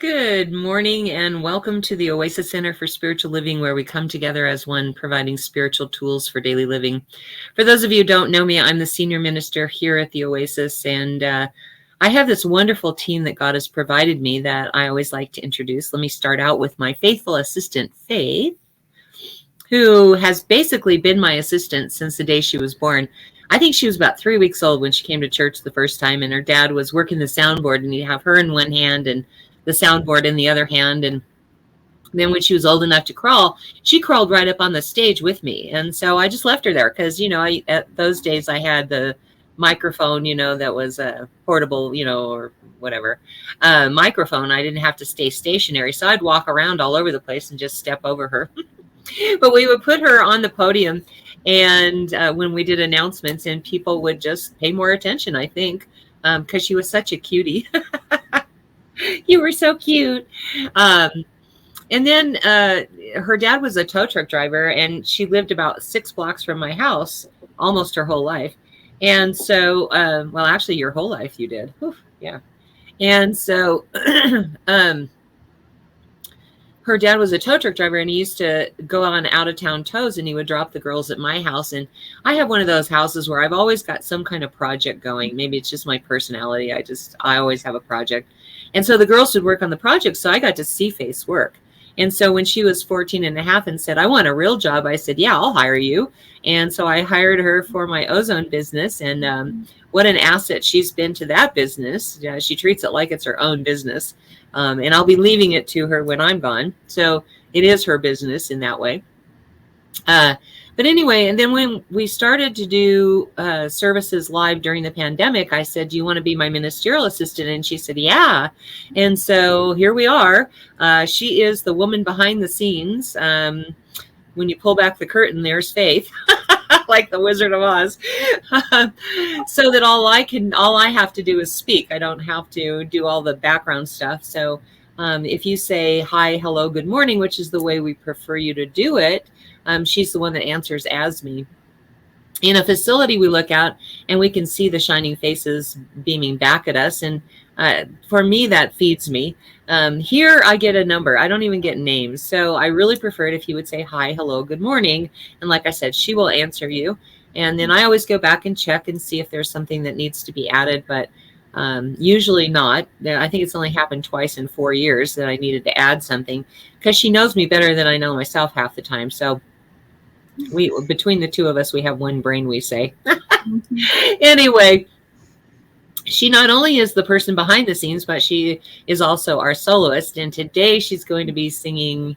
Good morning and welcome to the Oasis Center for Spiritual Living, where we come together as one, providing spiritual tools for daily living. For those of you who don't know me, I'm the senior minister here at the Oasis, and I have this wonderful team that God has provided me that I always like to introduce. Let me start out with my faithful assistant, Faith, who has basically been my assistant since the day she was born. I think she was about 3 weeks old when she came to church the first time, and her dad was working the soundboard, and he'd have her in one hand and the soundboard in the other hand. And then when she was old enough to crawl, she crawled right up on the stage with me. And so I just left her there because, at those days I had the microphone, that was a portable, or whatever, microphone. I didn't have to stay stationary. So I'd walk around all over the place and just step over her. But we would put her on the podium, and when we did announcements, and people would just pay more attention, I think, because she was such a cutie. You were so cute. And then her dad was a tow truck driver, and she lived about 6 blocks from my house almost her whole life. And so, well, actually your whole life you did. Oof, yeah. And so her dad was a tow truck driver, and he used to go on out of town tows, and he would drop the girls at my house. And I have one of those houses where I've always got some kind of project going. Maybe it's just my personality. I always have a project. And so the girls would work on the project. So I got to see Faith's work. And so when she was 14 and a half and said, I want a real job, I said, yeah, I'll hire you. And so I hired her for my ozone business. And what an asset she's been to that business. She treats it like it's her own business. And I'll be leaving it to her when I'm gone. So it is her business in that way. But anyway, and then when we started to do services live during the pandemic, I said, do you want to be my ministerial assistant? And she said, yeah. And so here we are. She is the woman behind the scenes. When you pull back the curtain, there's Faith, like the Wizard of Oz. So that all I have to do is speak. I don't have to do all the background stuff. So if you say hi, hello, good morning, which is the way we prefer you to do it, she's the one that answers as me. In a facility we look out and we can see the shining faces beaming back at us. And for me, that feeds me. Here I get a number. I don't even get names. So I really prefer it if you would say hi, hello, good morning. And like I said, she will answer you. And then I always go back and check and see if there's something that needs to be added, but usually not. I think it's only happened twice in 4 years that I needed to add something, because she knows me better than I know myself half the time. So between the two of us, we have one brain, we say. Anyway, she not only is the person behind the scenes, but she is also our soloist. And today she's going to be singing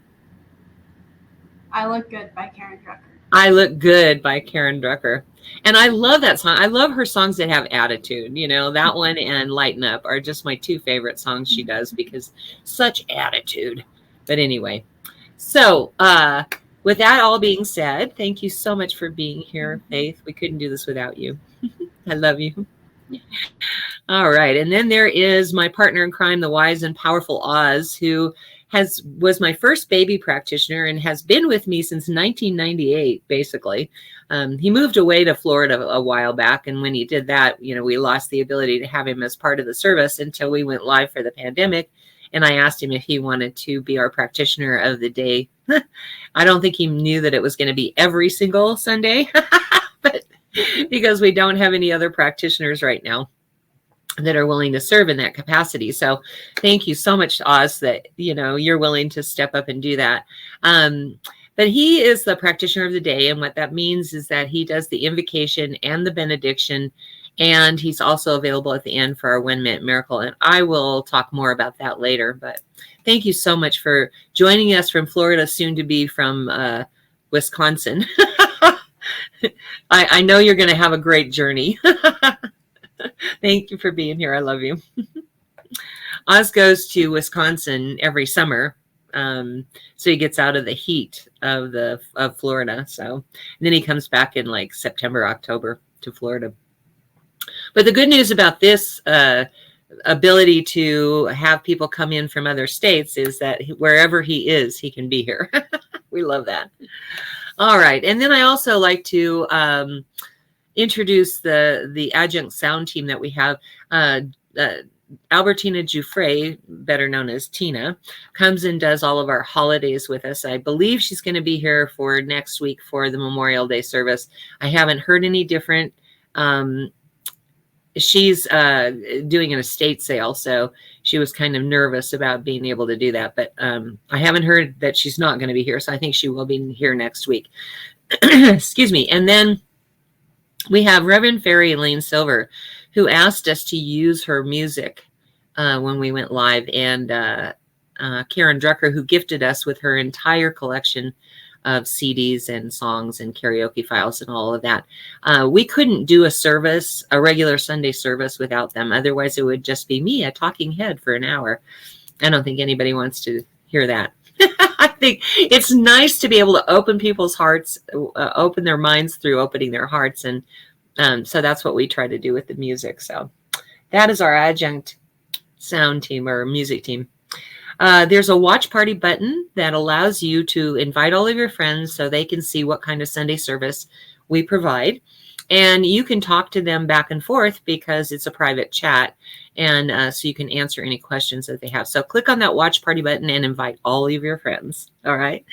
I Look Good by Karen Drucker. I Look Good by Karen Drucker. And I love that song. I love her songs that have attitude. That one and Lighten Up are just my 2 favorite songs she does, because such attitude. But anyway, so with that all being said, thank you so much for being here, Faith. We couldn't do this without you. I love you. All right. And then there is my partner in crime, the wise and powerful Oz, who was my first baby practitioner and has been with me since 1998, basically. He moved away to Florida a while back. And when he did that, we lost the ability to have him as part of the service until we went live for the pandemic. And I asked him if he wanted to be our practitioner of the day. I don't think he knew that it was going to be every single Sunday, but because we don't have any other practitioners right now that are willing to serve in that capacity. So thank you so much, Oz, that, you're willing to step up and do that. But he is the practitioner of the day. And what that means is that he does the invocation and the benediction. And he's also available at the end for our 1-minute miracle. And I will talk more about that later. But thank you so much for joining us from Florida, soon to be from Wisconsin. I know you're going to have a great journey. Thank you for being here. I love you. Oz goes to Wisconsin every summer. So he gets out of the heat of Florida. So, and then he comes back in like September, October to Florida. But the good news about this ability to have people come in from other states is that wherever he is, he can be here. We love that. All right. And then I also like to introduce the adjunct sound team that we have. Albertina Giuffre, better known as Tina, comes and does all of our holidays with us. I believe she's going to be here for next week for the Memorial Day service. I haven't heard any different. She's doing an estate sale, so she was kind of nervous about being able to do that. But I haven't heard that she's not going to be here, so I think she will be here next week. Excuse me. And then we have Reverend Fairy Elaine Silver, who asked us to use her music when we went live, and Karen Drucker, who gifted us with her entire collection of CDs and songs and karaoke files and all of that. We couldn't do a regular Sunday service without them. Otherwise, it would just be me, a talking head for an hour. I don't think anybody wants to hear that. I think it's nice to be able to open people's hearts, open their minds through opening their hearts. And so that's what we try to do with the music. So that is our adjunct sound team or music team. There's a watch party button that allows you to invite all of your friends so they can see what kind of Sunday service we provide. And you can talk to them back and forth because it's a private chat. And so you can answer any questions that they have. So click on that watch party button and invite all of your friends. All right.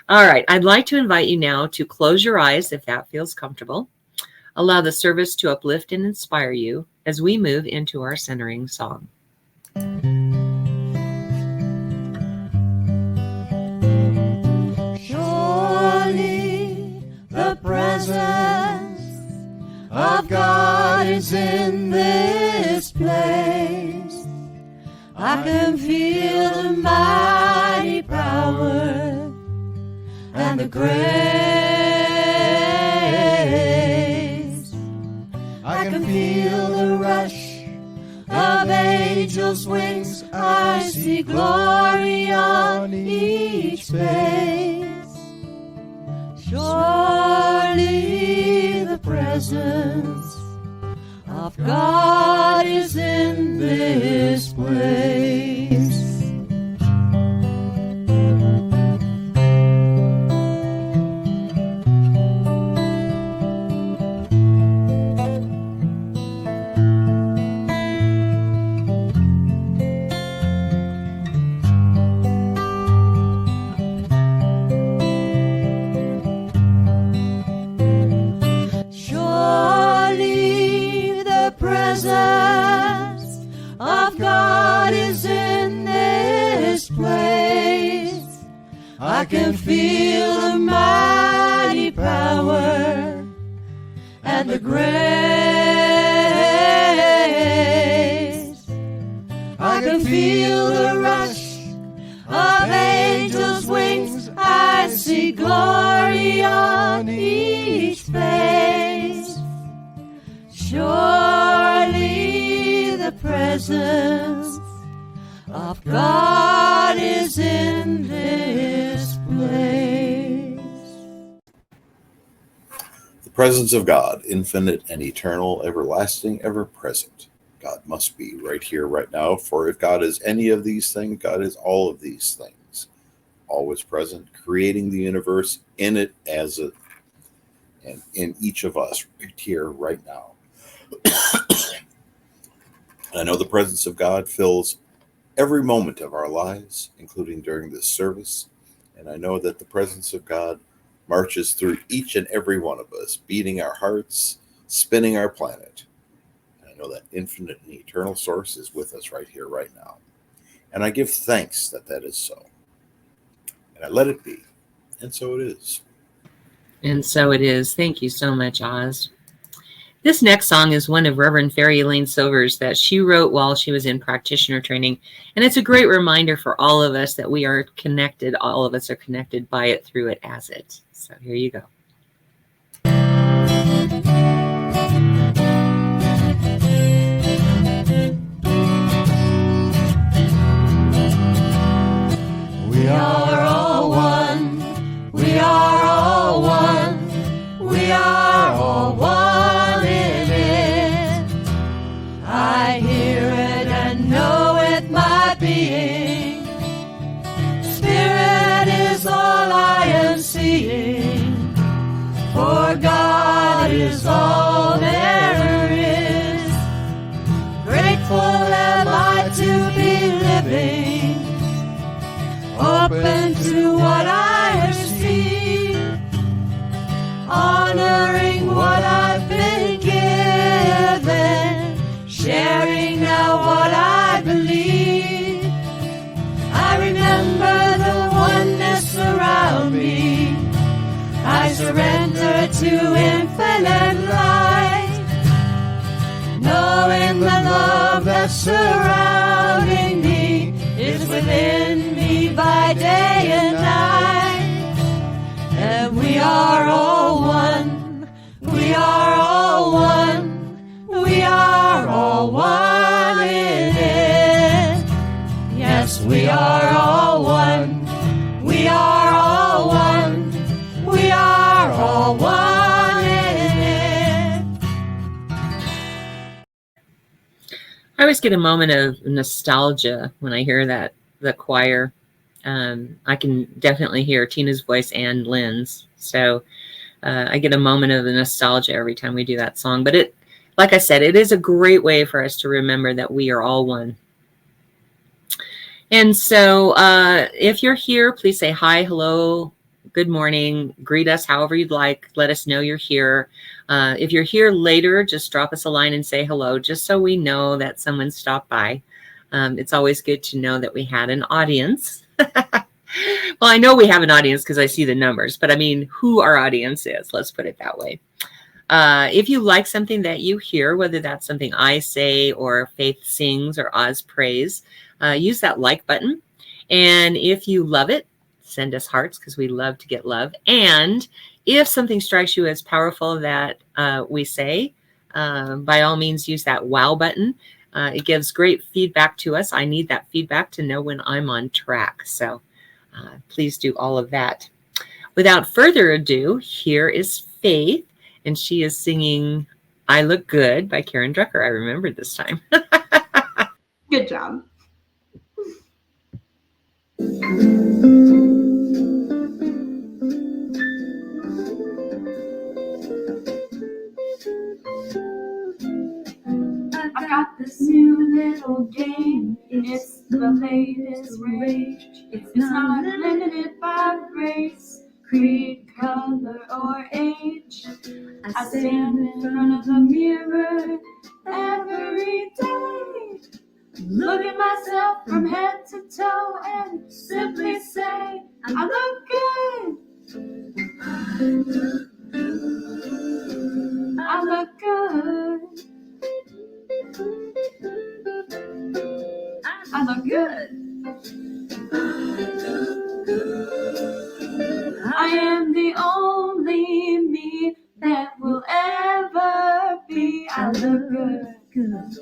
All right. I'd like to invite you now to close your eyes if that feels comfortable. Allow the service to uplift and inspire you as we move into our centering song. Surely the presence of God is in this place. I can feel the mighty power and the grace. I can feel the rush of angels' wings. I see glory on each face. Surely the presence of God is in this place. I can feel the mighty power and the grace. I can feel the rush of angels' wings. I see glory on each face. Surely the presence of God is in this place. The presence of God, infinite and eternal, everlasting, ever present. God must be right here, right now, for if God is any of these things, God is all of these things. Always present, creating the universe, in it, as it, and in each of us, right here, right now. I know the presence of God fills every moment of our lives, including during this service. And I know that the presence of God marches through each and every one of us, beating our hearts, spinning our planet. And I know that infinite and eternal source is with us right here, right now. And I give thanks that that is so. And I let it be. And so it is. And so it is. Thank you so much, Oz. This next song is one of Reverend Fairy Elaine Silver's that she wrote while she was in practitioner training. And it's a great reminder for all of us that we are connected. All of us are connected by it, through it, as it. So here you go. We are all one. We are all one. We are all one. I hear it and know it, my being. Spirit is all I am seeing. that's surrounding me is within me by day and night. And we are all one, we are all one, we are all one in it. Yes, we are all one, we are all one, we are all one in it. I always get a moment of nostalgia when I hear that, the choir. I can definitely hear Tina's voice and Lynn's. So I get a moment of nostalgia every time we do that song. But like I said, it is a great way for us to remember that we are all one. And so if you're here, please say hi, hello, good morning, greet us however you'd like. Let us know you're here. If you're here later, just drop us a line and say hello, just so we know that someone stopped by. It's always good to know that we had an audience. Well, I know we have an audience because I see the numbers, but I mean who our audience is. Let's put it that way. If you like something that you hear, whether that's something I say or Faith sings or Oz prays, use that like button. And if you love it, send us hearts because we love to get love. And if something strikes you as powerful that we say, by all means, use that wow button. It gives great feedback to us. I need that feedback to know when I'm on track. So please do all of that. Without further ado, here is Faith, and she is singing I Look Good by Karen Drucker. I remembered this time. Good job. I got this new little game. It's the latest rage. It's not limited by race, creed, color, or age. I stand in front of the mirror every day. Look at myself from head to toe and simply say, I look good. I look good. I look good. I am the only me that will ever be. I look good.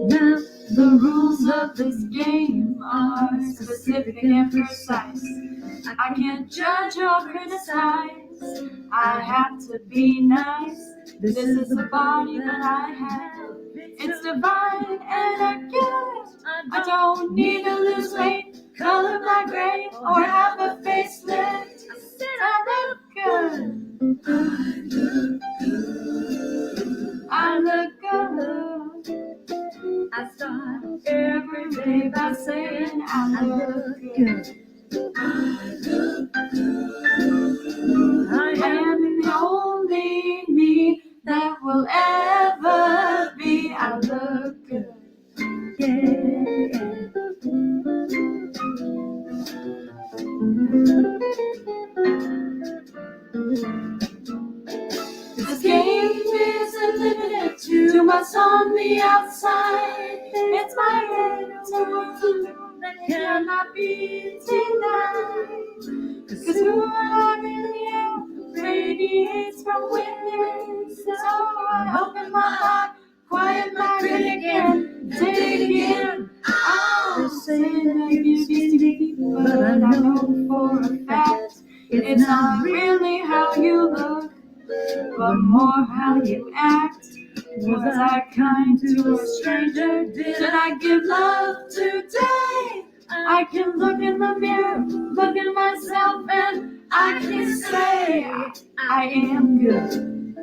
Now, the rules of this game are specific and precise. I can't judge or criticize. I have to be nice. This is the body that I have. It's divine and a gift. I don't need to lose weight, color my gray, or have a facelift. I look good. I look good. I start every day by saying I look good. I am the only me that will ever be. I look good. Yeah. This game isn't limited to what's on the outside. It's my head that cannot be denied. 'Cause who I really am radiates from within. So I open my heart, quiet my critic, and dig in. I'll say that you speak, but I know for a fact it's not really how you look, but more how you act. Was I kind to a stranger? Did I give love today? I can look in the mirror, look at myself, and I can say I am good.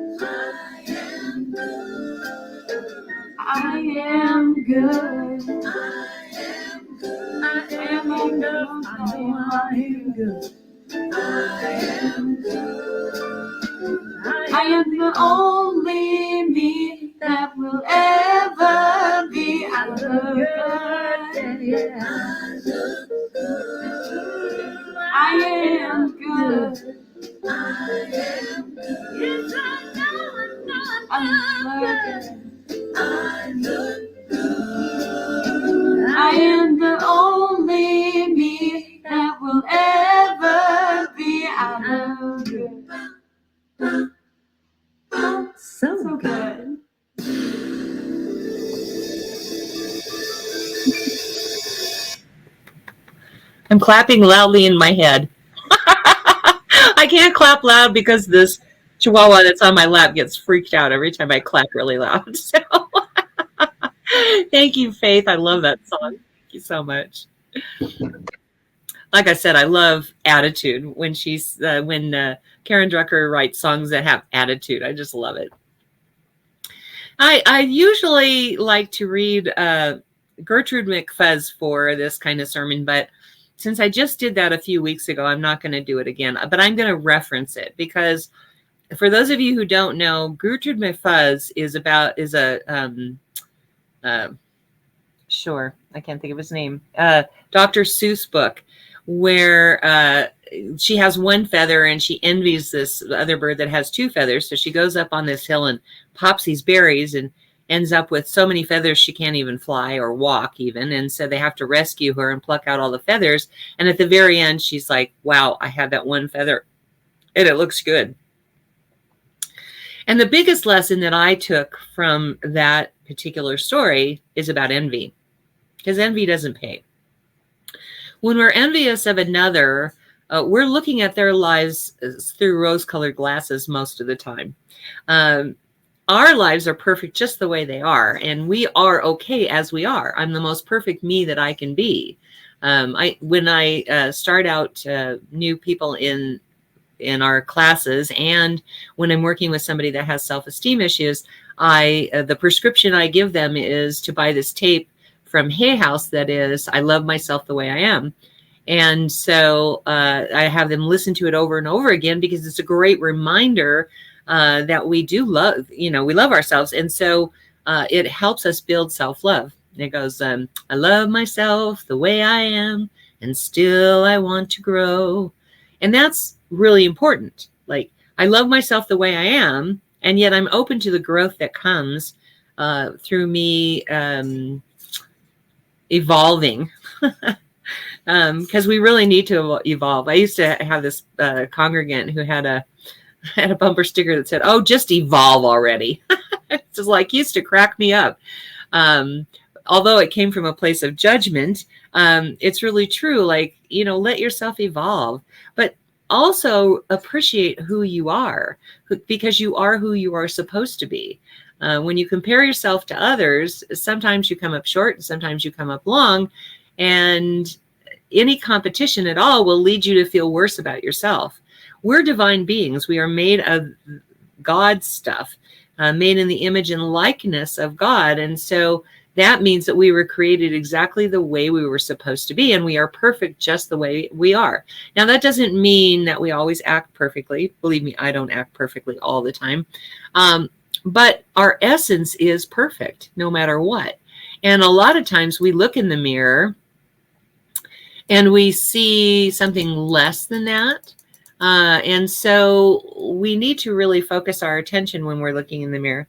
I am good. I am enough. I am good. I am the only me that will ever be. I look good. I am good. I look good. I am the only me that will ever be. I look good. So good. I'm clapping loudly in my head. I can't clap loud because this chihuahua that's on my lap gets freaked out every time I clap really loud. So thank you, Faith. I love that song. Thank you so much. Like I said, I love attitude when Karen Drucker writes songs that have attitude. I just love it. I usually like to read Gertrude McFuzz for this kind of sermon, but since I just did that a few weeks ago, I'm not going to do it again. But I'm going to reference it because for those of you who don't know, Gertrude McFuzz is I can't think of his name, Dr. Seuss book, where she has one feather and she envies this other bird that has two feathers. So she goes up on this hill and pops these berries and ends up with so many feathers she can't even fly or walk even. And so they have to rescue her and pluck out all the feathers. And at the very end, she's like, wow, I had that one feather and it looks good. And the biggest lesson that I took from that particular story is about envy, because envy doesn't pay. When we're envious of another, we're looking at their lives through rose-colored glasses most of the time. Our lives are perfect just the way they are, and we are okay as we are. I'm the most perfect me that I can be. When I start out new people in our classes, and when I'm working with somebody that has self-esteem issues, the prescription I give them is to buy this tape from Hay House that is, I love myself the way I am. And so I have them listen to it over and over again because it's a great reminder that we do love, we love ourselves. And so it helps us build self-love. And it goes, I love myself the way I am, and still I want to grow. And that's really important. Like, I love myself the way I am, and yet I'm open to the growth that comes through me evolving. Because we really need to evolve. I used to have this congregant who had a bumper sticker that said, "Oh, just evolve already." It's just like, used to crack me up. Although it came from a place of judgment, it's really true. Like, let yourself evolve, but also appreciate who you are, because you are who you are supposed to be. When you compare yourself to others, sometimes you come up short and sometimes you come up long, and any competition at all will lead you to feel worse about yourself. We're divine beings. We are made of God's stuff, made in the image and likeness of God. And so that means that we were created exactly the way we were supposed to be, and we are perfect just the way we are. Now, that doesn't mean that we always act perfectly. Believe me, I don't act perfectly all the time. But our essence is perfect no matter what. And a lot of times we look in the mirror and we see something less than that. And so we need to really focus our attention when we're looking in the mirror.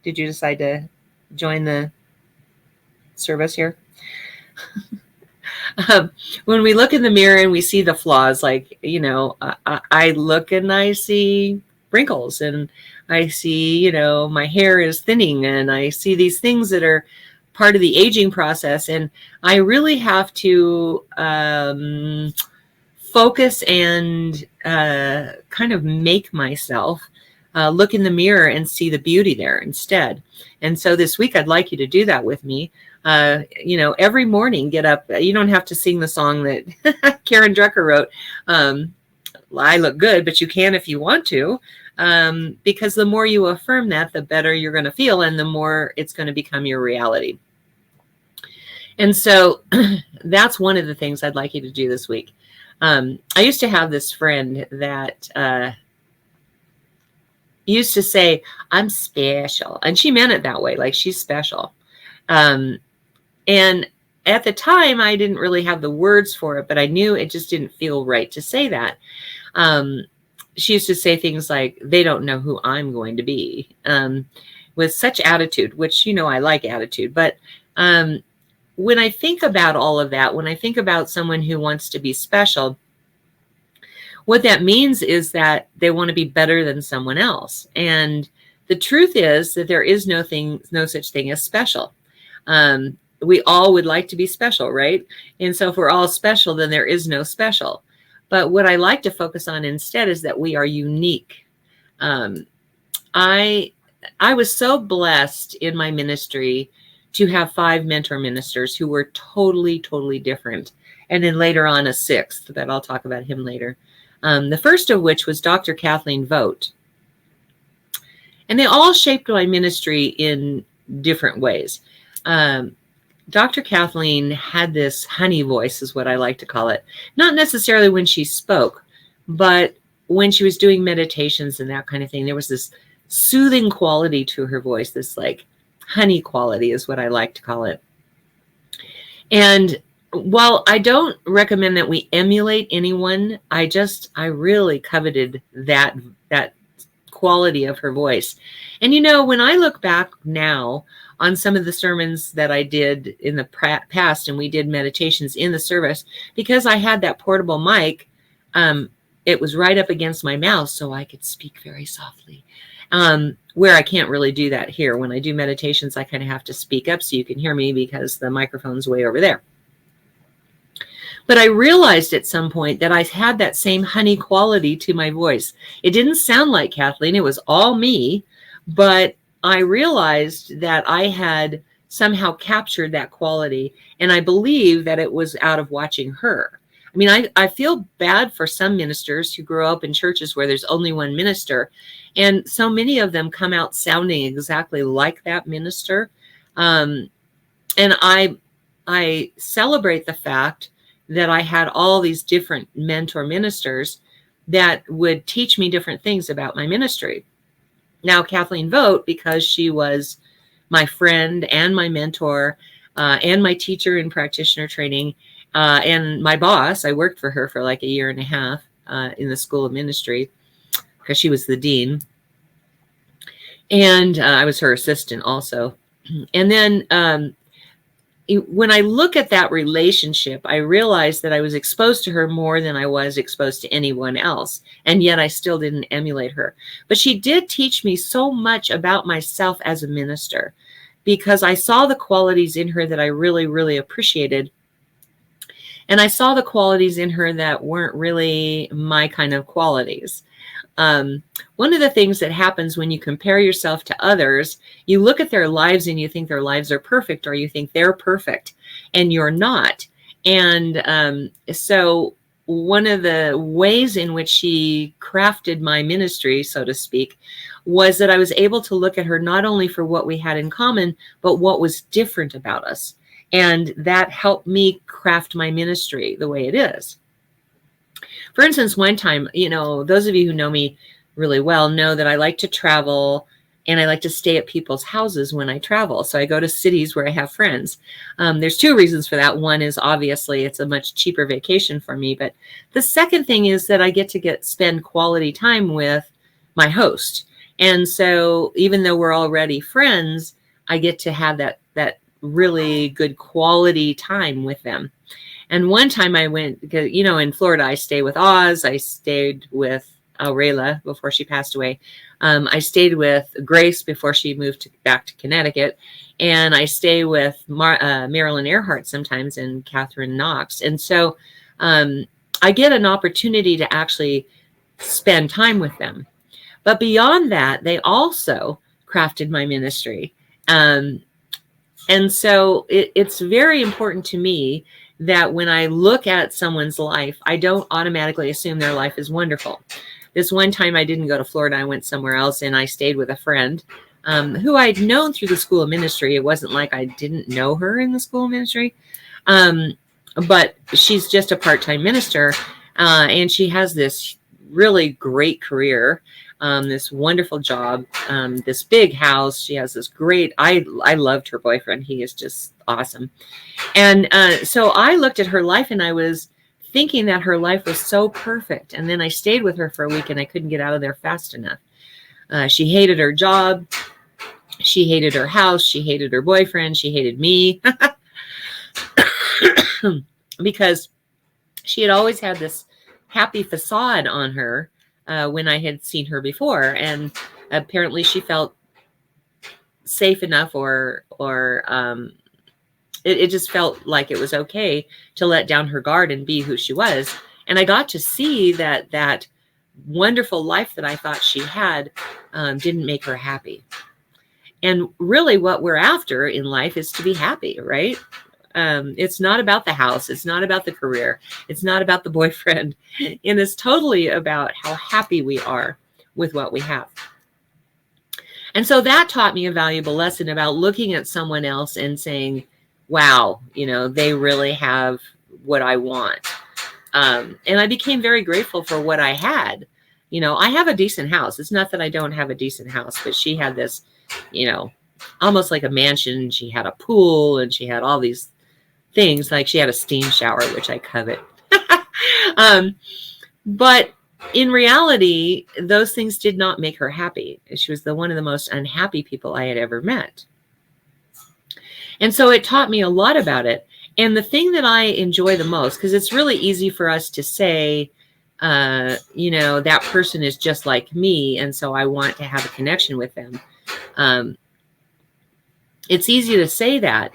Did you decide to join the service here? When we look in the mirror and we see the flaws, like, I look and I see wrinkles, and I see, my hair is thinning, and I see these things that are part of the aging process. And I really have to focus and kind of make myself look in the mirror and see the beauty there instead. And so this week, I'd like you to do that with me. Every morning, get up. You don't have to sing the song that Karen Drucker wrote, I look good, but you can if you want to. Because the more you affirm that, the better you're going to feel, and the more it's going to become your reality. And so that's one of the things I'd like you to do this week. I used to have this friend that used to say, I'm special. And she meant it that way, like she's special. And at the time, I didn't really have the words for it, but I knew it just didn't feel right to say that. she used to say things like, they don't know who I'm going to be, with such attitude, which, you know, I like attitude. But when I think about all of that, when I think about someone who wants to be special, what that means is that they want to be better than someone else. And the truth is that there is no such thing as special. We all would like to be special, right? And so if we're all special, then there is no special. But what I like to focus on instead is that we are unique. I was so blessed in my ministry to have 5 mentor ministers who were totally, totally different. And then later on a 6th, but I'll talk about him later. The first of which was Dr. Kathleen Vogt. And they all shaped my ministry in different ways. Dr. Kathleen had this honey voice, is what I like to call it. Not necessarily when she spoke, but when she was doing meditations and that kind of thing. There was this soothing quality to her voice, this like honey quality is what I like to call it. And while I don't recommend that we emulate anyone, I really coveted that quality of her voice. And you know, when I look back now on some of the sermons that I did in the past, and we did meditations in the service, because I had that portable mic, it was right up against my mouth so I could speak very softly, where I can't really do that here. When I do meditations, I kind of have to speak up so you can hear me because the microphone's way over there. But I realized at some point that I had that same honey quality to my voice. It didn't sound like Kathleen. It was all me. But I realized that I had somehow captured that quality. And I believe that it was out of watching her. I mean, I feel bad for some ministers who grow up in churches where there's only one minister. And so many of them come out sounding exactly like that minister. And I celebrate the fact that I had all these different mentor ministers that would teach me different things about my ministry. Now, Kathleen Vogt, because she was my friend and my mentor and my teacher in practitioner training and my boss, I worked for her for like 1.5 years in the School of Ministry because she was the dean. And I was her assistant also. And then when I look at that relationship, I realized that I was exposed to her more than I was exposed to anyone else. And yet I still didn't emulate her. But she did teach me so much about myself as a minister, because I saw the qualities in her that I really, really appreciated. And I saw the qualities in her that weren't really my kind of qualities. One of the things that happens when you compare yourself to others, you look at their lives and you think their lives are perfect, or you think they're perfect and you're not. And so one of the ways in which she crafted my ministry, so to speak, was that I was able to look at her not only for what we had in common, but what was different about us. And that helped me craft my ministry the way it is. For instance, one time, you know, those of you who know me really well know that I like to travel and I like to stay at people's houses when I travel. So I go to cities where I have friends. There's 2 reasons for that. One is obviously it's a much cheaper vacation for me. But the second thing is that I get to spend quality time with my host. And so even though we're already friends, I get to have that really good quality time with them. And one time I went, because, you know, in Florida, I stay with Oz. I stayed with Aurelia before she passed away. I stayed with Grace before she moved back to Connecticut. And I stay with Marilyn Earhart sometimes and Catherine Knox. And so I get an opportunity to actually spend time with them. But beyond that, they also crafted my ministry. And so it's very important to me that when I look at someone's life, I don't automatically assume their life is wonderful. This one time I didn't go to Florida, I went somewhere else, and I stayed with a friend who I'd known through the School of Ministry. It wasn't like I didn't know her in the School of Ministry, but she's just a part-time minister, and she has this really great career, this wonderful job, this big house. She has this great, I loved her boyfriend. He is just awesome. And so I looked at her life and I was thinking that her life was so perfect. And then I stayed with her for a week and I couldn't get out of there fast enough. She hated her job. She hated her house. She hated her boyfriend. She hated me because she had always had this happy facade on her when I had seen her before. And apparently she felt safe enough or it just felt like it was okay to let down her guard and be who she was. And I got to see that wonderful life that I thought she had didn't make her happy. And really what we're after in life is to be happy, right? It's not about the house. It's not about the career. It's not about the boyfriend. And it's totally about how happy we are with what we have. And so that taught me a valuable lesson about looking at someone else and saying, wow, they really have what I want. And I became very grateful for what I had. I have a decent house. It's not that I don't have a decent house, but she had this, almost like a mansion. She had a pool and she had all these things, like she had a steam shower, which I covet. But in reality, those things did not make her happy. She was one of the most unhappy people I had ever met. And so it taught me a lot about it. And the thing that I enjoy the most, because it's really easy for us to say, that person is just like me, and so I want to have a connection with them. It's easy to say that.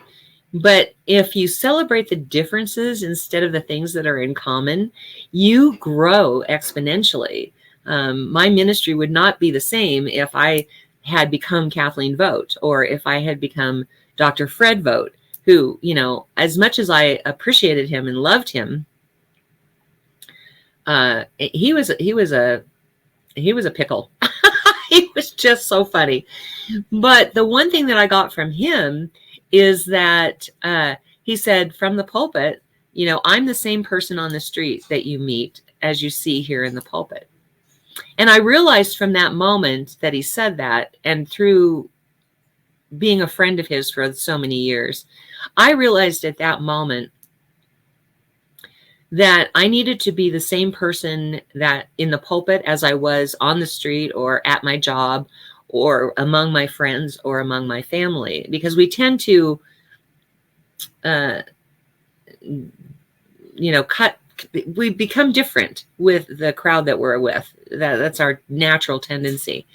But if you celebrate the differences instead of the things that are in common, you grow exponentially. My ministry would not be the same if I had become Kathleen Vogt or if I had become Dr. Fred Vogt, who, as much as I appreciated him and loved him, he was a pickle. He was just so funny. But the one thing that I got from him is that he said from the pulpit, I'm the same person on the street that you meet as you see here in the pulpit. And I realized from that moment that he said that, and through being a friend of his for so many years, I realized at that moment that I needed to be the same person that in the pulpit as I was on the street or at my job or among my friends or among my family, because we tend to, we become different with the crowd that we're with. That's our natural tendency.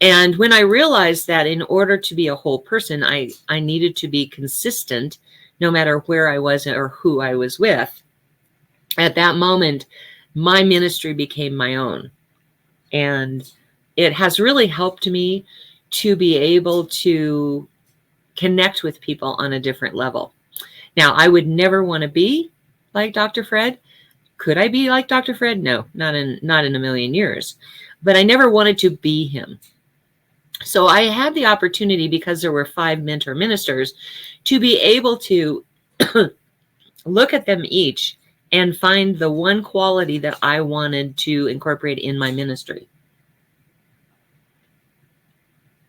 And when I realized that in order to be a whole person, I needed to be consistent no matter where I was or who I was with, at that moment, my ministry became my own. And it has really helped me to be able to connect with people on a different level. Now, I would never want to be like Dr. Fred. Could I be like Dr. Fred? No, not in a million years. But I never wanted to be him. So I had the opportunity, because there were 5 mentor ministers, to be able to look at them each and find the one quality that I wanted to incorporate in my ministry.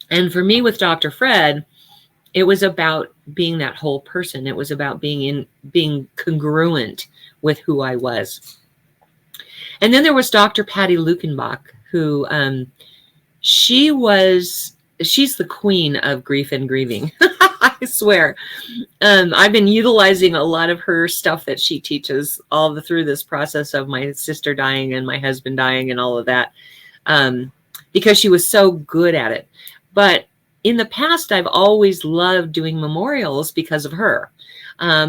And for me with Dr. Fred, it was about being that whole person. It was about being congruent with who I was. And then there was Dr. Patty Lukenbach, who she's the queen of grief and grieving. I swear. I've been utilizing a lot of her stuff that she teaches all through this process of my sister dying and my husband dying and all of that, because she was so good at it. But in the past, I've always loved doing memorials because of her,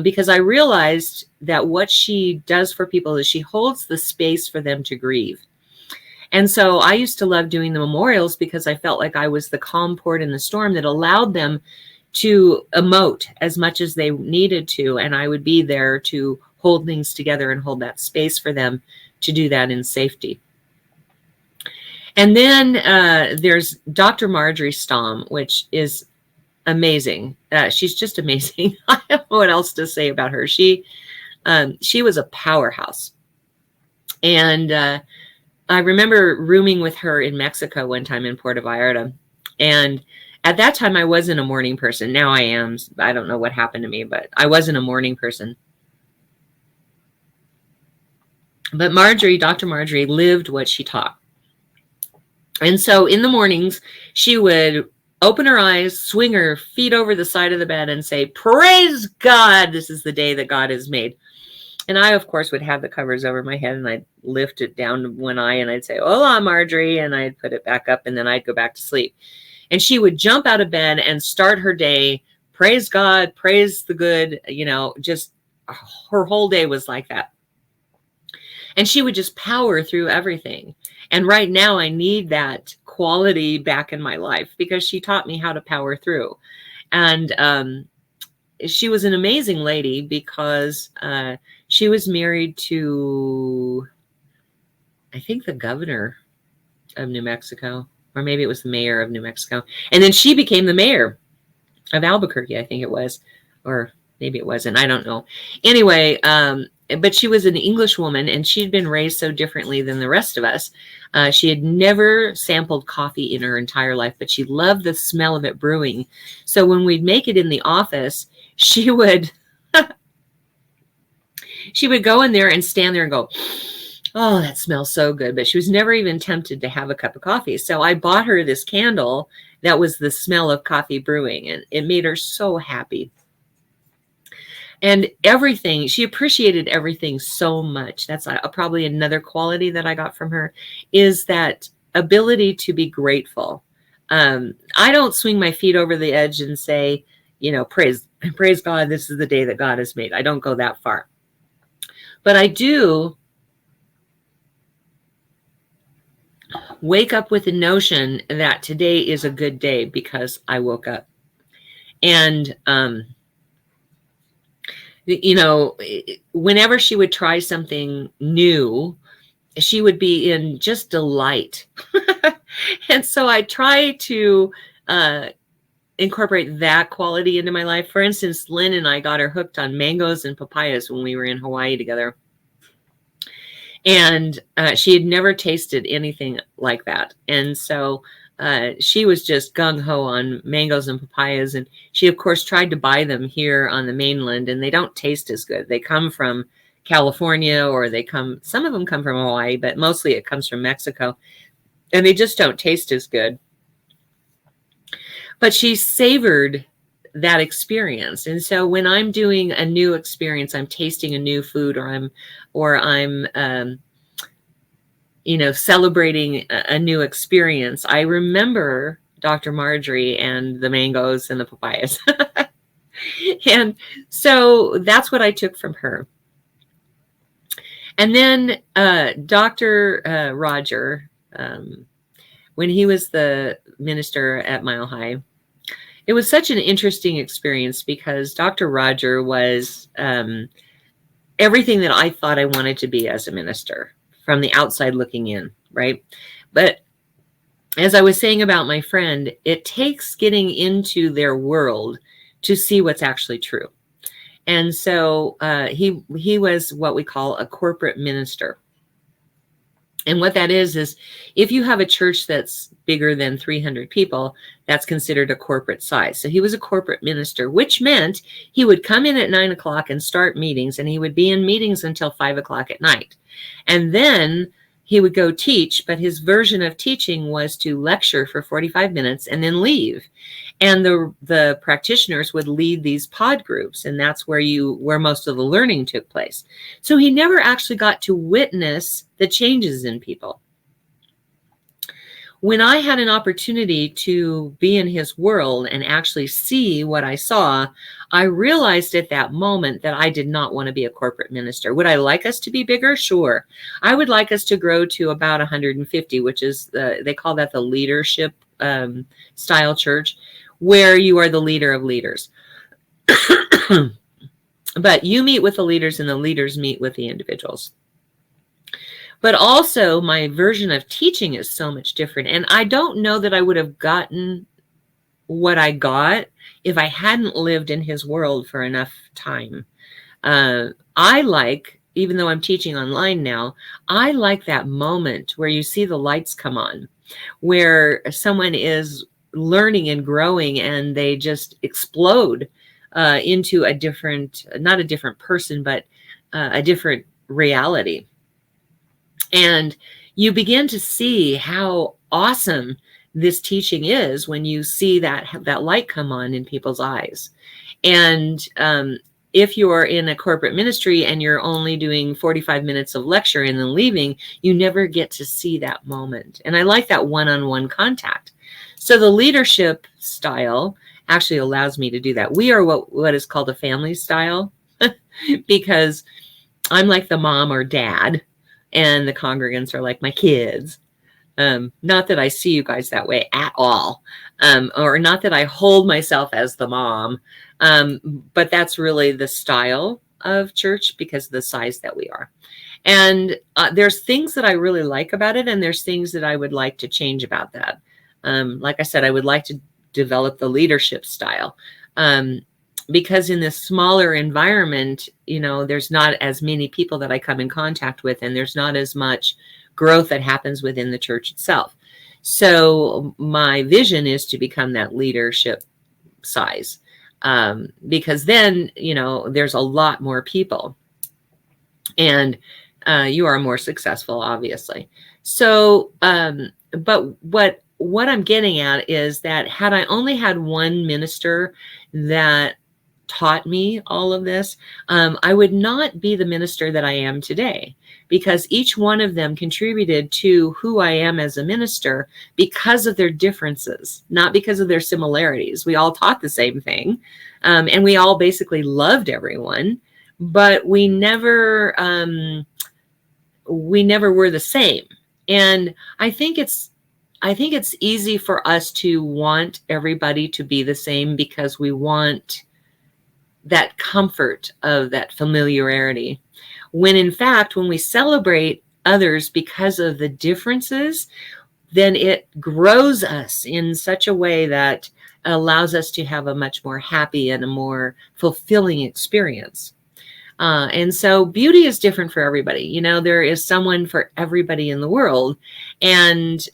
because I realized that what she does for people is she holds the space for them to grieve. And so I used to love doing the memorials because I felt like I was the calm port in the storm that allowed them to emote as much as they needed to. And I would be there to hold things together and hold that space for them to do that in safety. And then there's Dr. Marjorie Stamm, which is amazing. She's just amazing. I don't know what else to say about her. She was a powerhouse. And I remember rooming with her in Mexico one time in Puerto Vallarta. And at that time, I wasn't a morning person. Now I am. I don't know what happened to me, but I wasn't a morning person. But Marjorie, Dr. Marjorie, lived what she taught. And so in the mornings, she would open her eyes, swing her feet over the side of the bed and say, "Praise God, this is the day that God has made." And I, of course, would have the covers over my head and I'd lift it down to one eye and I'd say, "Hola, Marjorie," and I'd put it back up and then I'd go back to sleep. And she would jump out of bed and start her day, praise God, praise the good, just her whole day was like that. And she would just power through everything. And right now I need that quality back in my life because she taught me how to power through. And she was an amazing lady because she was married to, I think, the governor of New Mexico, or maybe it was the mayor of New Mexico. And then she became the mayor of Albuquerque, I think it was, or maybe it wasn't. I don't know. Anyway, but she was an English woman and she'd been raised so differently than the rest of us. She had never sampled coffee in her entire life, but she loved the smell of it brewing. So when we'd make it in the office, she would go in there and stand there and go, "Oh, that smells so good." But she was never even tempted to have a cup of coffee. So I bought her this candle that was the smell of coffee brewing, and it made her so happy. And everything, she appreciated everything so much. That's probably another quality that I got from her, is that ability to be grateful. I don't swing my feet over the edge and say, praise God, this is the day that God has made. I don't go that far. But I do wake up with the notion that today is a good day because I woke up. And, whenever she would try something new, she would be in just delight. And so I try to incorporate that quality into my life. For instance, Lynn and I got her hooked on mangoes and papayas when we were in Hawaii together. And she had never tasted anything like that. And so she was just gung-ho on mangoes and papayas. And she, of course, tried to buy them here on the mainland, and they don't taste as good. They come from California, or some of them come from Hawaii, but mostly it comes from Mexico. And they just don't taste as good. But she savored that experience. And so when I'm doing a new experience, I'm tasting a new food, or I'm celebrating a new experience, I remember Dr. Marjorie and the mangoes and the papayas. And so that's what I took from her. And then Dr. Roger, when he was the minister at Mile High, it was such an interesting experience because Dr. Roger was everything that I thought I wanted to be as a minister from the outside looking in, right? But as I was saying about my friend, it takes getting into their world to see what's actually true. And so he was what we call a corporate minister. And what that is if you have a church that's bigger than 300 people, that's considered a corporate size. So he was a corporate minister, which meant he would come in at 9 o'clock and start meetings, and he would be in meetings until 5 o'clock at night. And then he would go teach, but his version of teaching was to lecture for 45 minutes and then leave. And the practitioners would lead these pod groups, and that's where most of the learning took place. So he never actually got to witness the changes in people. When I had an opportunity to be in his world and actually see what I saw, I realized at that moment that I did not want to be a corporate minister. Would I like us to be bigger? Sure. I would like us to grow to about 150, which is they call that the leadership style church, where you are the leader of leaders. But you meet with the leaders and the leaders meet with the individuals. But also my version of teaching is so much different. And I don't know that I would have gotten what I got if I hadn't lived in his world for enough time. I like, even though I'm teaching online now, I like that moment where you see the lights come on, where someone is learning and growing and they just explode into a different, not a different person, but a different reality. And you begin to see how awesome this teaching is when you see that light come on in people's eyes. And if you're in a corporate ministry and you're only doing 45 minutes of lecture and then leaving, you never get to see that moment. And I like that one-on-one contact. So the leadership style actually allows me to do that. We are what is called a family style because I'm like the mom or dad, and the congregants are like my kids. Not that I see you guys that way at all, or not that I hold myself as the mom, but that's really the style of church because of the size that we are. And there's things that I really like about it, and there's things that I would like to change about that. Like I said, I would like to develop the leadership style. Because in this smaller environment, there's not as many people that I come in contact with, and there's not as much growth that happens within the church itself. So my vision is to become that leadership size, because then, there's a lot more people, and you are more successful, obviously. So, but what I'm getting at is that had I only had one minister that taught me all of this, I would not be the minister that I am today, because each one of them contributed to who I am as a minister because of their differences, not because of their similarities. We all taught the same thing, and we all basically loved everyone, but we never were the same. And I think it's easy for us to want everybody to be the same because we want that comfort of that familiarity. When in fact, when we celebrate others because of the differences, then it grows us in such a way that allows us to have a much more happy and a more fulfilling experience. And so beauty is different for everybody. There is someone for everybody in the world. And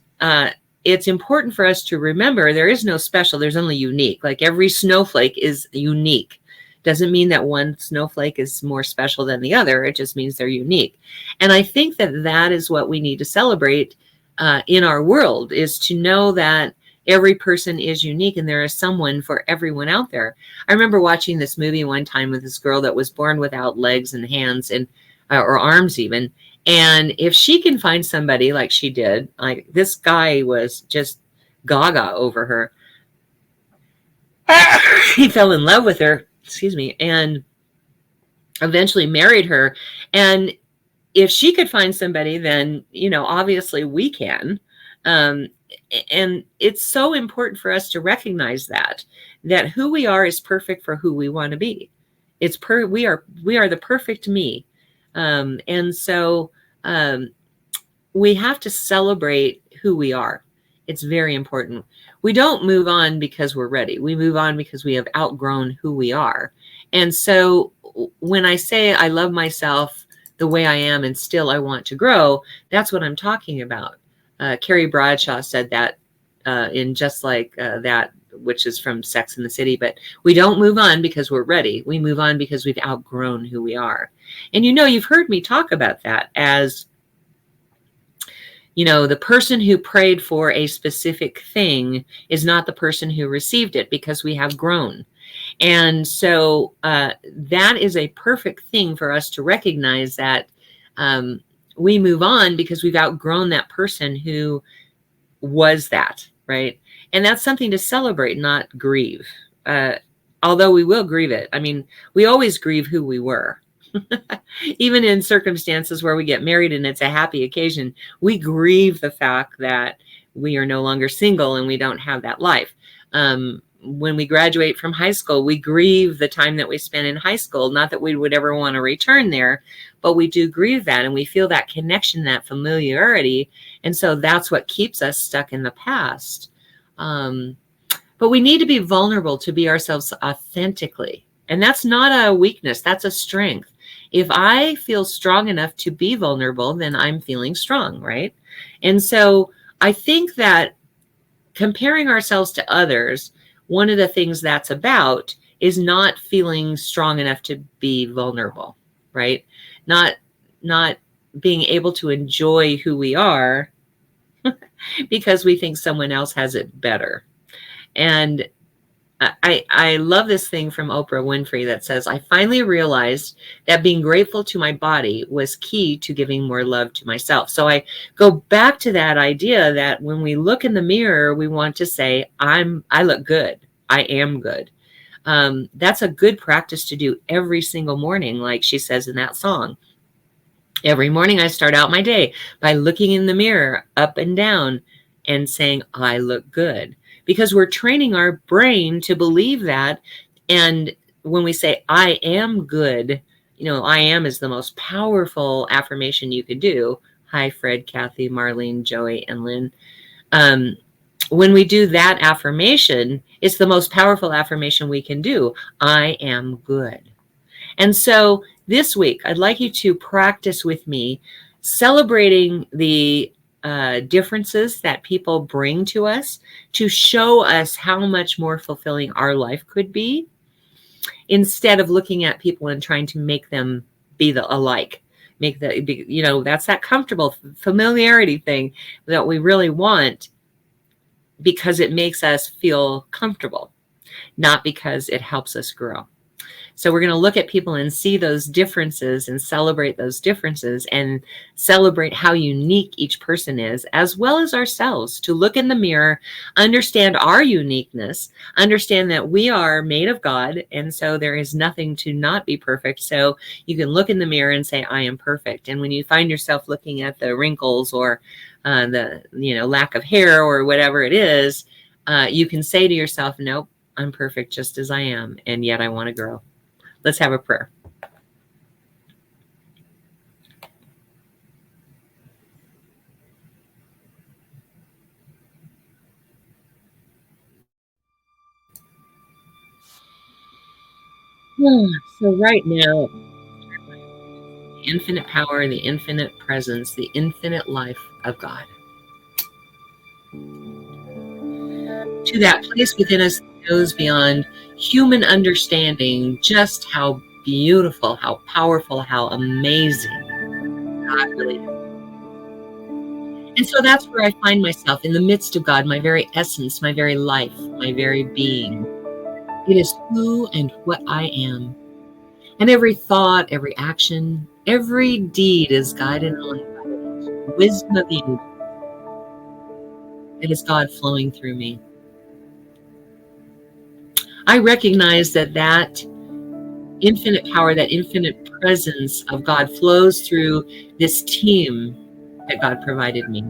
it's important for us to remember there is no special, there's only unique. Like every snowflake is unique. Doesn't mean that one snowflake is more special than the other. It just means they're unique. And I think that is what we need to celebrate in our world, is to know that every person is unique and there is someone for everyone out there. I remember watching this movie one time with this girl that was born without legs and hands and or arms even. And if she can find somebody like she did, like this guy was just gaga over her. He fell in love with her, and eventually married her. And if she could find somebody, then, obviously we can. And it's so important for us to recognize that who we are is perfect for who we want to be. We are the perfect me. And so we have to celebrate who we are. It's very important. We don't move on because we're ready. We move on because we have outgrown who we are. And so when I say I love myself the way I am and still I want to grow, that's what I'm talking about. Carrie Bradshaw said that in Just Like That, which is from Sex and the City. But we don't move on because we're ready. We move on because we've outgrown who we are. And you've heard me talk about that as the person who prayed for a specific thing is not the person who received it, because we have grown. And so that is a perfect thing for us to recognize, that we move on because we've outgrown that person who was that, right? And that's something to celebrate, not grieve. Although we will grieve it. I mean, we always grieve who we were. Even in circumstances where we get married and it's a happy occasion, we grieve the fact that we are no longer single and we don't have that life. When we graduate from high school, we grieve the time that we spent in high school. Not that we would ever want to return there, but we do grieve that, and we feel that connection, that familiarity. And so that's what keeps us stuck in the past. But we need to be vulnerable to be ourselves authentically. And that's not a weakness, that's a strength. If I feel strong enough to be vulnerable, then I'm feeling strong, right? And so I think that comparing ourselves to others, one of the things that's about is not feeling strong enough to be vulnerable, right? Not being able to enjoy who we are because we think someone else has it better. And I love this thing from Oprah Winfrey that says, I finally realized that being grateful to my body was key to giving more love to myself. So I go back to that idea that when we look in the mirror, we want to say, I look good. I am good. That's a good practice to do every single morning, like she says in that song. Every morning I start out my day by looking in the mirror up and down and saying, I look good. Because we're training our brain to believe that. And when we say, I am good, I am is the most powerful affirmation you could do. Hi, Fred, Kathy, Marlene, Joey, and Lynn. When we do that affirmation, it's the most powerful affirmation we can do. I am good. And so this week, I'd like you to practice with me celebrating the differences that people bring to us to show us how much more fulfilling our life could be, instead of looking at people and trying to make them be alike. That's that comfortable familiarity thing that we really want, because it makes us feel comfortable, not because it helps us grow. So we're going to look at people and see those differences and celebrate those differences and celebrate how unique each person is, as well as ourselves, to look in the mirror, understand our uniqueness, understand that we are made of God. And so there is nothing to not be perfect. So you can look in the mirror and say, I am perfect. And when you find yourself looking at the wrinkles or the lack of hair or whatever it is, you can say to yourself, nope, I'm perfect just as I am. And yet I want to grow. Let's have a prayer. So right now, the infinite power, the infinite presence, the infinite life of God, to that place within us that goes beyond human understanding just how beautiful, how powerful, how amazing God really is. And so that's where I find myself, in the midst of God, my very essence, my very life, my very being. It is who and what I am. And every thought, every action, every deed is guided on by the wisdom of the angels. It is God flowing through me. I recognize that infinite power, that infinite presence of God flows through this team that God provided me.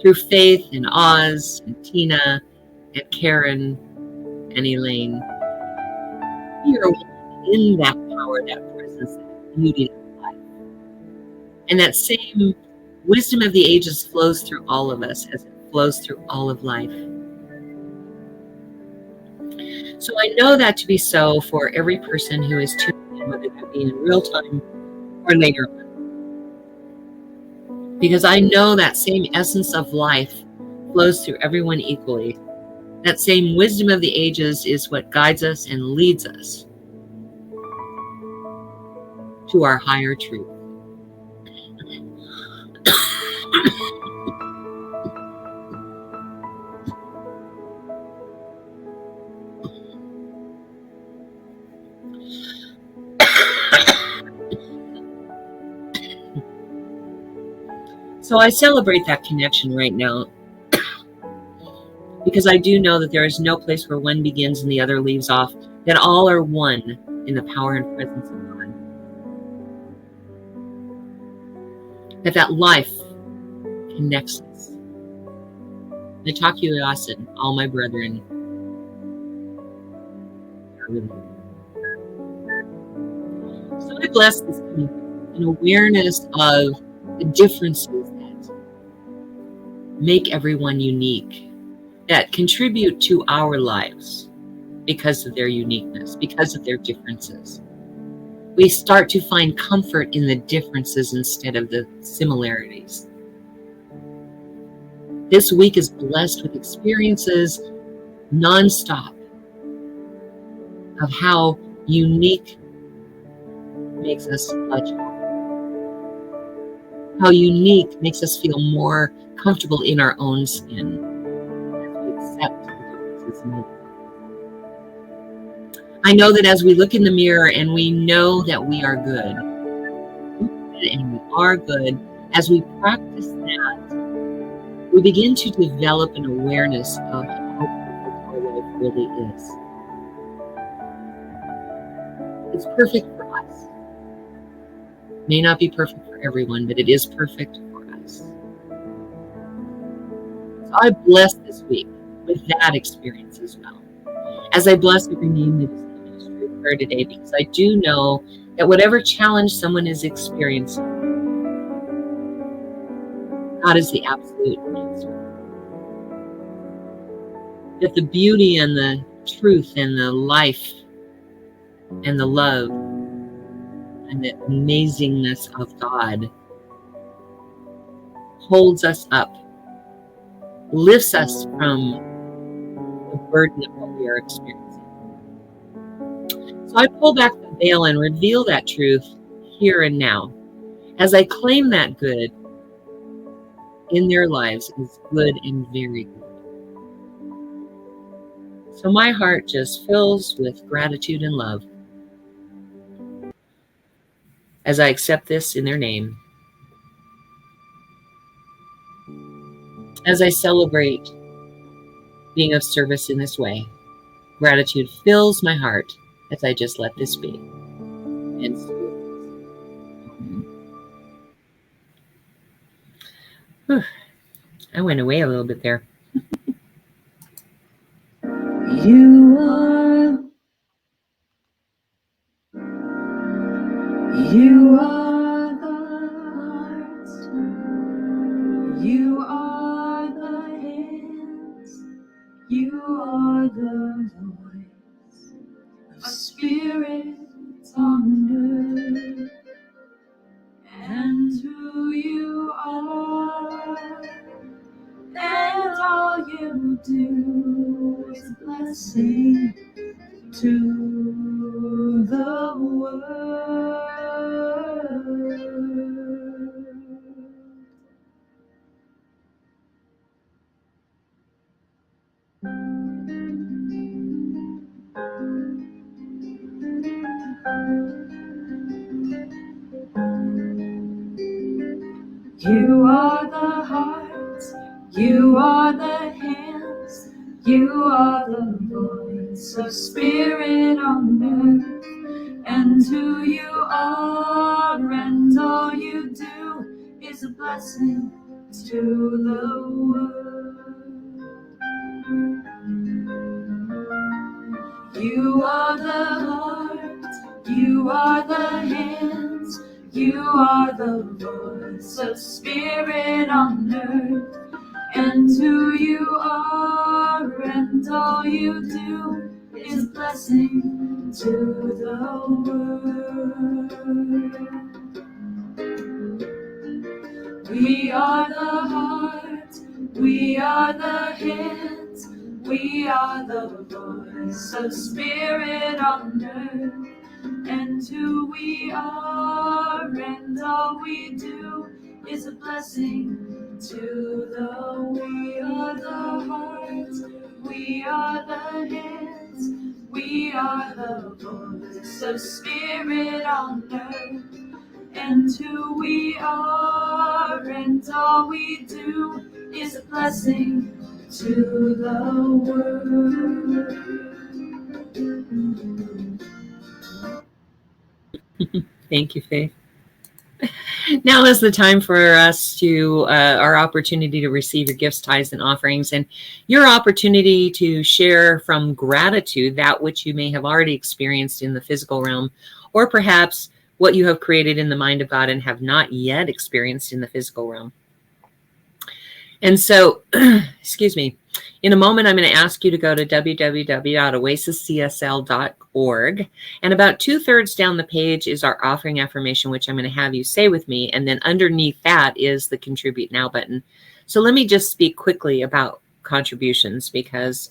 Through Faith and Oz and Tina and Karen and Elaine. We are in that power, that presence, that beauty of life. And that same wisdom of the ages flows through all of us as it flows through all of life. So I know that to be so for every person who is tuned in, whether that be in real time or later on. Because I know that same essence of life flows through everyone equally. That same wisdom of the ages is what guides us and leads us to our higher truth. So I celebrate that connection right now, because I do know that there is no place where one begins and the other leaves off, that all are one in the power and presence of God. That life connects us. Nataku Yasin, all my brethren. So I bless this community, an awareness of the differences that make everyone unique, that contribute to our lives because of their uniqueness, because of their differences. We start to find comfort in the differences instead of the similarities. This week is blessed with experiences nonstop of how unique makes us much. How unique makes us feel more comfortable in our own skin as we accept the differences in others. I know that as we look in the mirror and we know that we are good, and we are good, as we practice that, we begin to develop an awareness of how perfect our life really is. It's perfect for us. May not be perfect for everyone, but it is perfect for us. So I bless this week with that experience as well. As I bless every name that is in the ministry of prayer today, because I do know that whatever challenge someone is experiencing, God is the absolute answer. That the beauty and the truth and the life and the love and the amazingness of God holds us up, lifts us from the burden of what we are experiencing. So I pull back the veil and reveal that truth here and now, as I claim that good in their lives is good and very good. So my heart just fills with gratitude and love as I accept this in their name. As I celebrate being of service in this way, gratitude fills my heart as I just let this be. And so I went away a little bit there. You are the heart, you are the hands, you are the voice of spirit on earth, and who you are, and all you do is blessing to the world. You are the heart, you are the hands, you are the voice of spirit on earth, and who you are, and all you do is a blessing to the world. You are the heart, you are the hands, you are the voice of spirit on earth, and who you are, and all you do is blessing to the world. We are the heart, we are the hands, we are the voice of spirit on earth, and who we are, and all we do is a blessing to the world. We are the heart, we are the hands, we are the voice of spirit on earth, and who we are, and all we do is a blessing to the world. Thank you, Faith. Now is the time for us to our opportunity to receive your gifts, tithes, and offerings, and your opportunity to share from gratitude that which you may have already experienced in the physical realm, or perhaps what you have created in the mind of God and have not yet experienced in the physical realm. And so, excuse me, in a moment, I'm going to ask you to go to www.oasiscsl.org. And about 2/3 down the page is our offering affirmation, which I'm going to have you say with me. And then underneath that is the Contribute Now button. So let me just speak quickly about contributions, because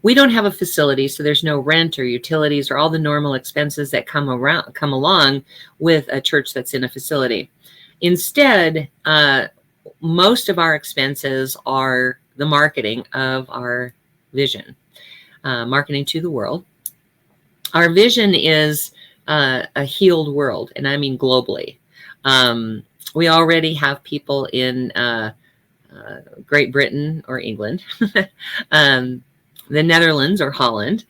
we don't have a facility, so there's no rent or utilities or all the normal expenses that come along with a church that's in a facility. Instead, most of our expenses are the marketing of our vision, marketing to the world. Our vision is a healed world, and I mean globally. We already have people in Great Britain or England, the Netherlands or Holland,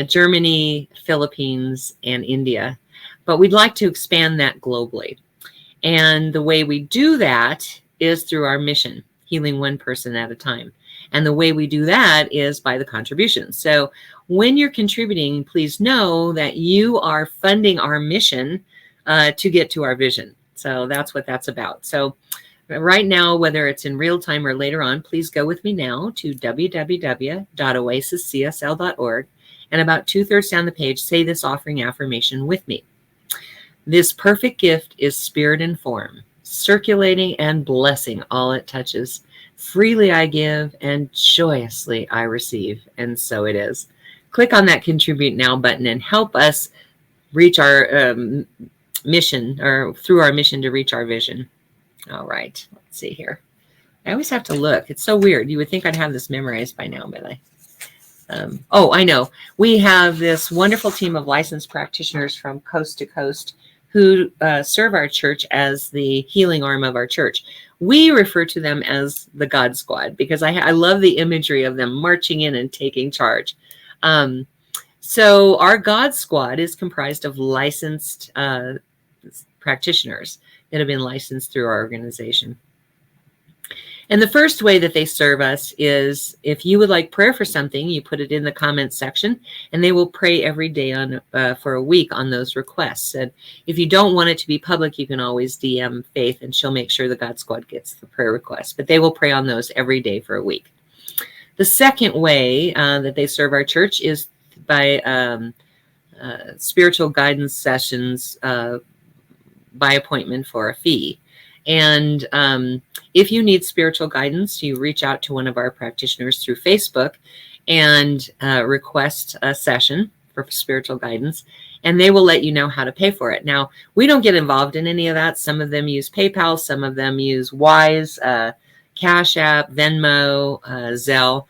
Germany, Philippines, and India. But we'd like to expand that globally. And the way we do that is through our mission, healing one person at a time. And the way we do that is by the contributions. So when you're contributing, please know that you are funding our mission to get to our vision. So that's what that's about. So right now, whether it's in real time or later on, please go with me now to www.oasiscsl.org. And about 2/3 down the page, say this offering affirmation with me. This perfect gift is spirit and form, circulating and blessing all it touches. Freely I give and joyously I receive. And so it is. Click on that Contribute Now button and help us reach our mission, or through our mission to reach our vision. All right, let's see here. I always have to look. It's so weird. You would think I'd have this memorized by now, but oh, I know. We have this wonderful team of licensed practitioners from coast to coast who serve our church as the healing arm of our church. We refer to them as the God Squad because I love the imagery of them marching in and taking charge. So our God Squad is comprised of licensed practitioners that have been licensed through our organization. And the first way that they serve us is if you would like prayer for something, you put it in the comments section and they will pray every day on for a week on those requests. And if you don't want it to be public, you can always DM Faith and she'll make sure the God Squad gets the prayer request. But they will pray on those every day for a week. The second way that they serve our church is by spiritual guidance sessions by appointment for a fee. And if you need spiritual guidance, you reach out to one of our practitioners through Facebook and request a session for spiritual guidance, and they will let you know how to pay for it. Now, we don't get involved in any of that. Some of them use PayPal, some of them use Wise, Cash App, Venmo, Zelle.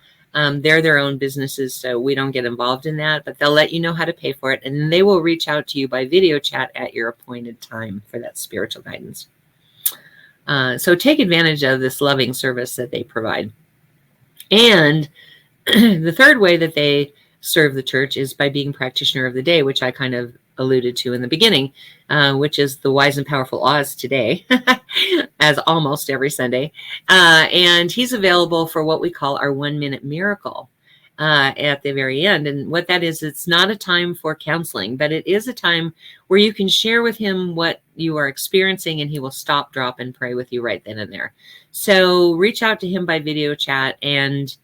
They're their own businesses, so we don't get involved in that, but they'll let you know how to pay for it, and they will reach out to you by video chat at your appointed time for that spiritual guidance. So take advantage of this loving service that they provide. And the third way that they serve the church is by being practitioner of the day, which I kind of alluded to in the beginning, which is the Wise and Powerful Oz today, as almost every Sunday. And he's available for what we call our 1-minute miracle at the very end. And what that is, it's not a time for counseling, but it is a time where you can share with him what you are experiencing and he will stop, drop, and pray with you right then and there. So reach out to him by video chat. And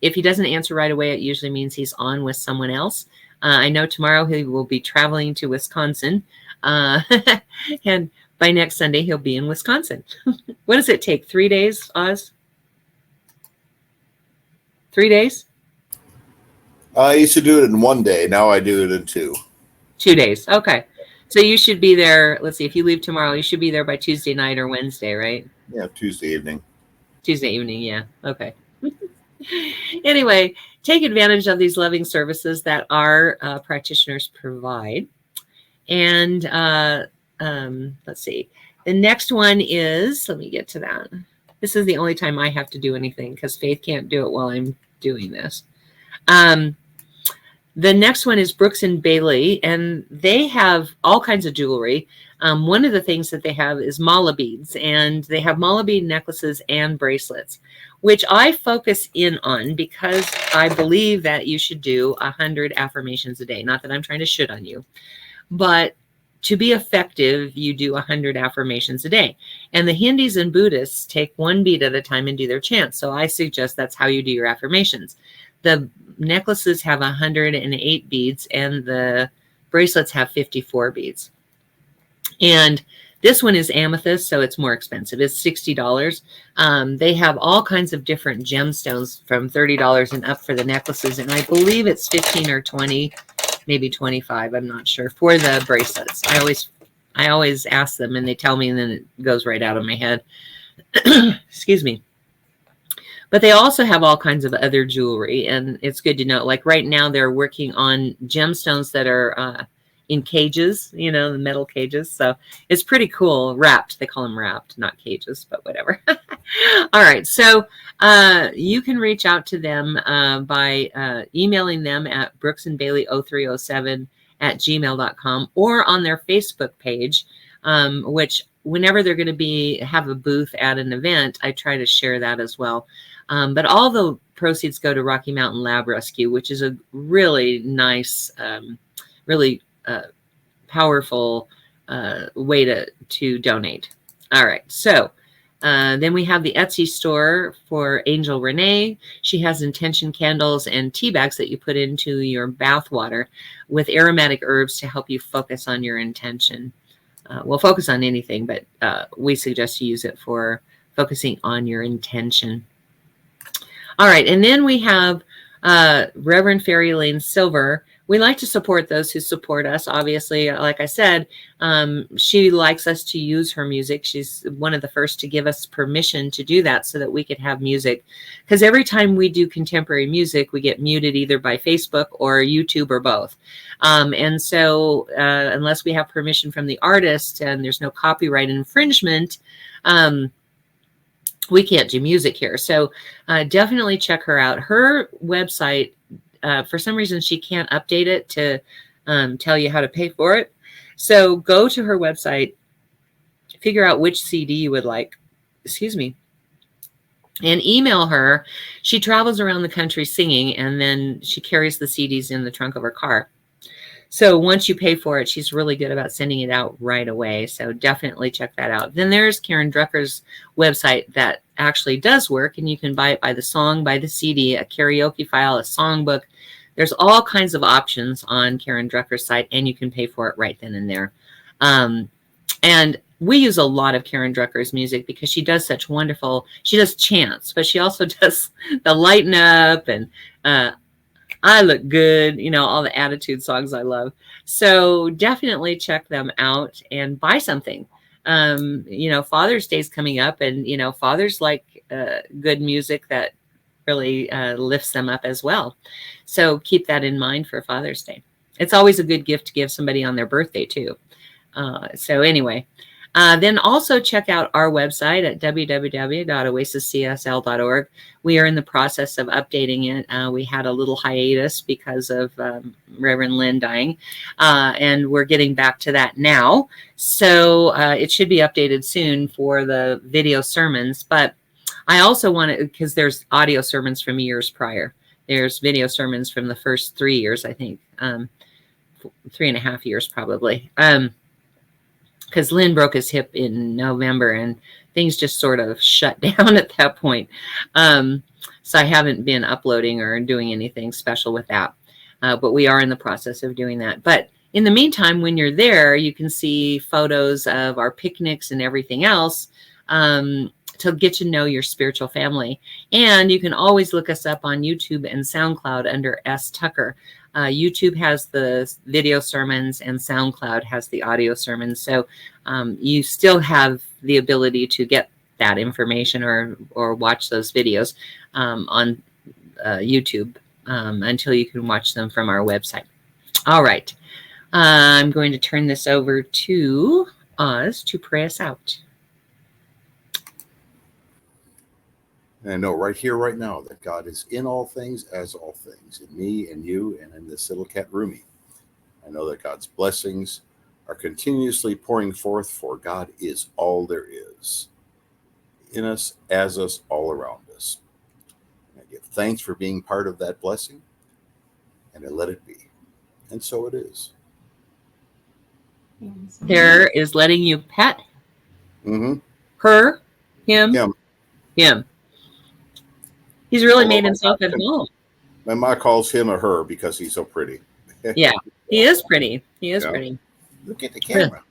if he doesn't answer right away, it usually means he's on with someone else. I know tomorrow he will be traveling to Wisconsin. And by next Sunday, he'll be in Wisconsin. What does it take? 3 days, Oz? 3 days? I used to do it in 1 day. Now I do it in 2. 2 days. Okay. So you should be there. Let's see. If you leave tomorrow, you should be there by Tuesday night or Wednesday, right? Yeah, Tuesday evening. Tuesday evening. Yeah. Okay. Anyway, take advantage of these loving services that our practitioners provide. And let's see. The next one is, let me get to that. This is the only time I have to do anything because Faith can't do it while I'm doing this. The next one is Brooks and Bailey, and they have all kinds of jewelry. One of the things that they have is mala beads, and they have mala bead necklaces and bracelets, which I focus in on because I believe that you should do 100 affirmations a day. Not that I'm trying to shit on you, but to be effective, you do 100 affirmations a day. And the Hindus and Buddhists take 1 bead at a time and do their chants. So I suggest that's how you do your affirmations. The necklaces have 108 beads and the bracelets have 54 beads. And this one is amethyst, so it's more expensive. It's $60. They have all kinds of different gemstones from $30 and up for the necklaces. And I believe it's 15 or 20, maybe 25, I'm not sure, for the bracelets. I always I always ask them and they tell me and then it goes right out of my head. Excuse me. But they also have all kinds of other jewelry, and it's good to know. Like right now, they're working on gemstones that are in cages, the metal cages. So it's pretty cool. Wrapped. They call them wrapped, not cages, but whatever. All right. So you can reach out to them by emailing them at brooksandbailey0307@gmail.com or on their Facebook page, which whenever they're going to have a booth at an event, I try to share that as well. But all the proceeds go to Rocky Mountain Lab Rescue, which is a really nice, really powerful way to donate. All right. So then we have the Etsy store for Angel Renee. She has intention candles and tea bags that you put into your bath water with aromatic herbs to help you focus on your intention. Well, focus on anything, but we suggest you use it for focusing on your intention. All right, and then we have Reverend Fairy Lane Silver. We like to support those who support us. Obviously, like I said, she likes us to use her music. She's one of the first to give us permission to do that so that we could have music. Because every time we do contemporary music, we get muted either by Facebook or YouTube or both. And so unless we have permission from the artist and there's no copyright infringement, we can't do music here. So definitely check her out. Her website, for some reason, she can't update it to tell you how to pay for it. So go to her website, figure out which CD you would like, and email her. She travels around the country singing, and then she carries the CDs in the trunk of her car. So once you pay for it, she's really good about sending it out right away. So definitely check that out. Then there's Karen Drucker's website that actually does work, and you can buy it by the song, by the CD, a karaoke file, a songbook. There's all kinds of options on Karen Drucker's site, and you can pay for it right then and there. And we use a lot of Karen Drucker's music because she does such wonderful, she does chants, but she also does the Lighten Up and I Look Good, all the attitude songs I love. So definitely check them out and buy something. Father's Day's coming up, and, fathers like good music that really lifts them up as well. So keep that in mind for Father's Day. It's always a good gift to give somebody on their birthday too. So anyway, then also check out our website at www.oasiscsl.org. We are in the process of updating it. We had a little hiatus because of Reverend Lynn dying, and we're getting back to that now. So it should be updated soon for the video sermons. But I also want to, because there's audio sermons from years prior. There's video sermons from the first 3 years, I think, 3.5 years probably. Because Lynn broke his hip in November and things just sort of shut down at that point. So I haven't been uploading or doing anything special with that. But we are in the process of doing that. But in the meantime, when you're there, you can see photos of our picnics and everything else to get to know your spiritual family. And you can always look us up on YouTube and SoundCloud under S. Tucker. YouTube has the video sermons and SoundCloud has the audio sermons. So you still have the ability to get that information or watch those videos on YouTube until you can watch them from our website. All right. I'm going to turn this over to Oz to pray us out. And I know right here, right now, that God is in all things, as all things, in me and you and in this little cat Rumi. I know that God's blessings are continuously pouring forth, for God is all there is, in us, as us, all around us. And I give thanks for being part of that blessing, and I let it be. And so it is. There is letting you pet her, him. He's really made himself at home. My mom calls him a her because he's so pretty. Yeah, he is pretty. He is pretty. Look at the camera.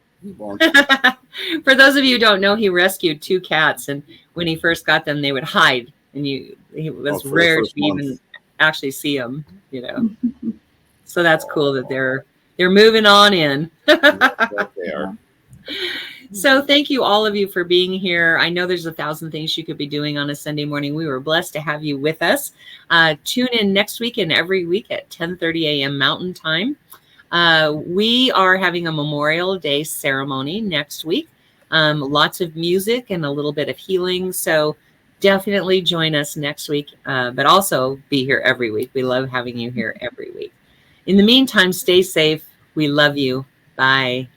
For those of you who don't know, he rescued 2 cats, and when he first got them, they would hide, and it was rare to even actually see them. So that's cool that they're moving on in. They are. So thank you, all of you, for being here. I know there's 1,000 things you could be doing on a Sunday morning. We were blessed to have you with us. Tune in next week and every week at 10:30 a.m. Mountain Time. We are having a Memorial Day ceremony next week. Lots of music and a little bit of healing. So definitely join us next week, but also be here every week. We love having you here every week. In the meantime, stay safe. We love you. Bye.